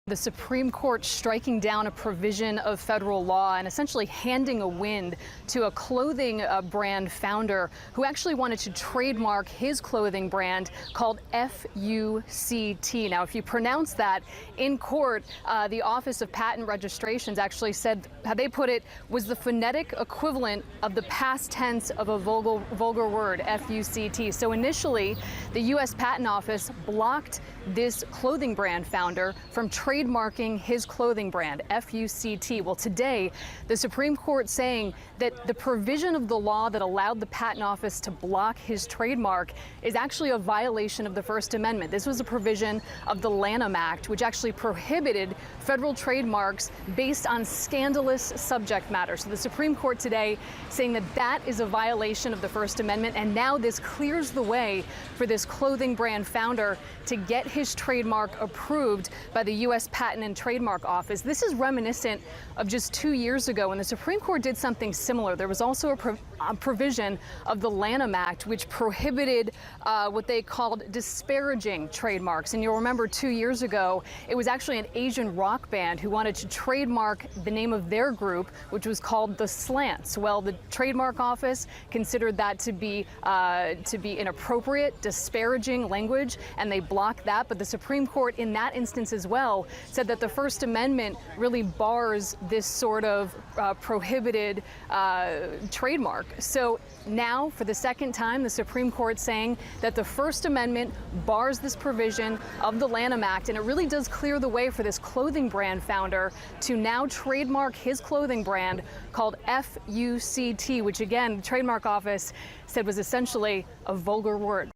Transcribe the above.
The Supreme Court striking down a provision of federal law and essentially handing a win to a clothing brand founder who actually wanted to trademark his clothing brand called FUCT. Now, if you pronounce that in court, the Office of Patent Registrations actually said, how they put it, was the phonetic equivalent of the past tense of a vulgar word, FUCT. So initially, the U.S. Patent Office blocked this clothing brand founder from trademarking his clothing brand, FUCT. Well, today, the Supreme Court saying that the provision of the law that allowed the Patent Office to block his trademark is actually a violation of the First Amendment. This was a provision of the Lanham Act, which actually prohibited federal trademarks based on scandalous subject matter. So the Supreme Court today saying that that is a violation of the First Amendment, and now this clears the way for this clothing brand founder to get his trademark approved by the U.S. Patent and Trademark Office. This is reminiscent of just 2 years ago when the Supreme Court did something similar. There was also a provision of the Lanham Act which prohibited what they called disparaging trademarks. And you'll remember 2 years ago, it was actually an Asian rock band who wanted to trademark the name of their group, which was called the Slants. Well, the Trademark Office considered that to be inappropriate, disparaging language, and they blocked that. But the Supreme Court in that instance as well said that the First Amendment really bars this sort of prohibited trademark. So now, for the second time, the Supreme Court saying that the First Amendment bars this provision of the Lanham Act, and it really does clear the way for this clothing brand founder to now trademark his clothing brand called FUCT, which again, the Trademark Office said was essentially a vulgar word.